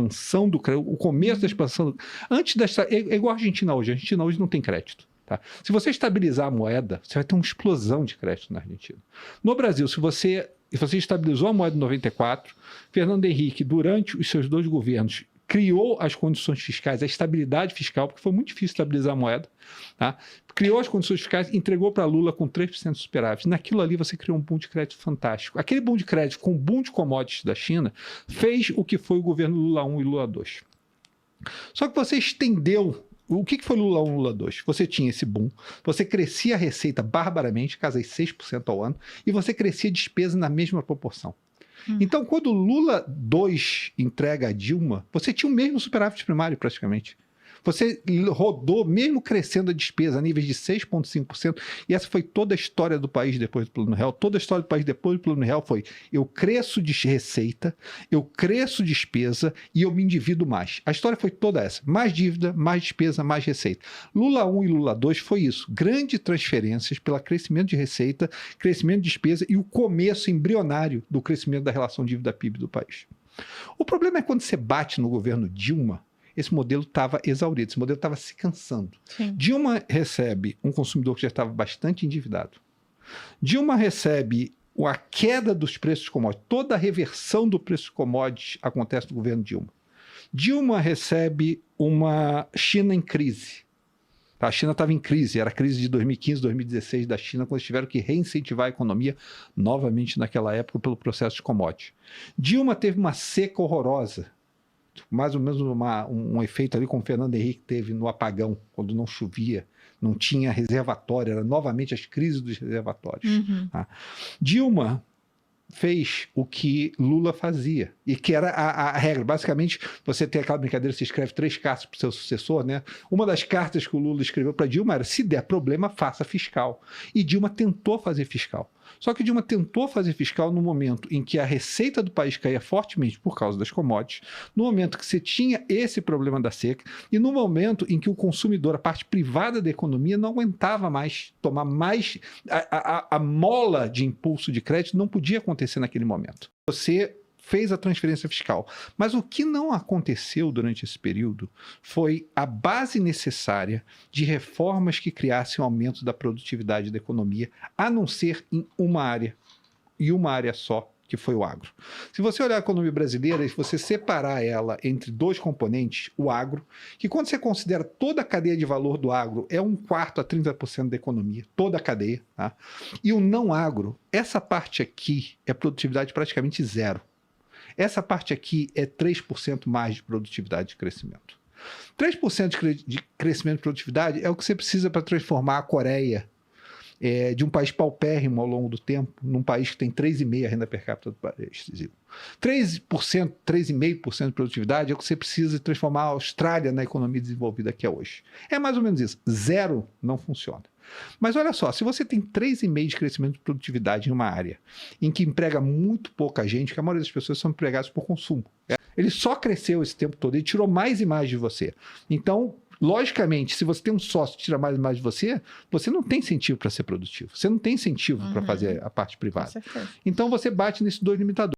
expansão do crédito, o começo da expansão. Antes dessa. É igual a Argentina hoje. A Argentina hoje não tem crédito. Tá? Se você estabilizar a moeda, você vai ter uma explosão de crédito na Argentina. No Brasil, se você estabilizou a moeda em 94, Fernando Henrique, durante os seus 2 governos, criou as condições fiscais, a estabilidade fiscal, porque foi muito difícil estabilizar a moeda, tá? Criou as condições fiscais, entregou para Lula com 3% de superávit. Naquilo ali você criou um boom de crédito fantástico. Aquele boom de crédito com o boom de commodities da China fez o que foi o governo Lula 1 e Lula 2. Só que você estendeu. O que foi Lula 1 e Lula 2? Você tinha esse boom, você crescia a receita barbaramente, quase 6% ao ano, e você crescia a despesa na mesma proporção. Então, quando Lula 2 entrega a Dilma, você tinha o mesmo superávit primário praticamente. Você rodou, mesmo crescendo a despesa a níveis de 6,5%, e essa foi toda a história do país depois do Plano Real. Toda a história do país depois do Plano Real foi: eu cresço de receita, eu cresço despesa e eu me endivido mais. A história foi toda essa: mais dívida, mais despesa, mais receita. Lula 1 e Lula 2 foi isso: grandes transferências pelo crescimento de receita, crescimento de despesa e o começo embrionário do crescimento da relação dívida-PIB do país. O problema é quando você bate no governo Dilma. Esse modelo estava exaurido, esse modelo estava se cansando. Sim. Dilma recebe um consumidor que já estava bastante endividado. Dilma recebe a queda dos preços de commodities. Toda a reversão do preço de commodities acontece no governo Dilma. Dilma recebe uma China em crise. A China estava em crise, era a crise de 2015, 2016 da China, quando eles tiveram que reincentivar a economia novamente naquela época pelo processo de commodities. Dilma teve uma seca horrorosa. Mais ou menos um efeito ali como o Fernando Henrique teve no apagão, quando não chovia, não tinha reservatório, era novamente as crises dos reservatórios. Tá? Dilma fez o que Lula fazia, e que era a regra. Basicamente, você tem aquela brincadeira, você escreve 3 cartas para o seu sucessor, né? Uma das cartas que o Lula escreveu para Dilma era: se der problema, faça fiscal. E Dilma tentou fazer fiscal. Só que Dilma tentou fazer fiscal no momento em que a receita do país caía fortemente por causa das commodities, no momento que você tinha esse problema da seca e no momento em que o consumidor, a parte privada da economia, não aguentava mais tomar mais... A mola de impulso de crédito não podia acontecer naquele momento. Você fez a transferência fiscal. Mas o que não aconteceu durante esse período foi a base necessária de reformas que criassem um aumento da produtividade da economia, a não ser em uma área, e uma área só, que foi o agro. Se você olhar a economia brasileira, se você separar ela entre 2 componentes, o agro, que quando você considera toda a cadeia de valor do agro, é 1/4 a 30% da economia, toda a cadeia, tá? E o não agro, essa parte aqui é produtividade praticamente zero. Essa parte aqui é 3% mais de produtividade de crescimento. 3% de crescimento de produtividade é o que você precisa para transformar a Coreia de um país paupérrimo ao longo do tempo, num país que tem 3,5% a renda per capita do país. 3%, 3,5% de produtividade é o que você precisa transformar a Austrália na economia desenvolvida que é hoje. É mais ou menos isso. Zero não funciona. Mas olha só, se você tem 3,5% de crescimento de produtividade em uma área em que emprega muito pouca gente, que a maioria das pessoas são empregadas por consumo. Ele só cresceu esse tempo todo, ele tirou mais e mais de você. Então, logicamente, se você tem um sócio que tira mais e mais de você, você não tem incentivo para ser produtivo. Você não tem incentivo para fazer a parte privada. Então, você bate nesses 2 limitadores.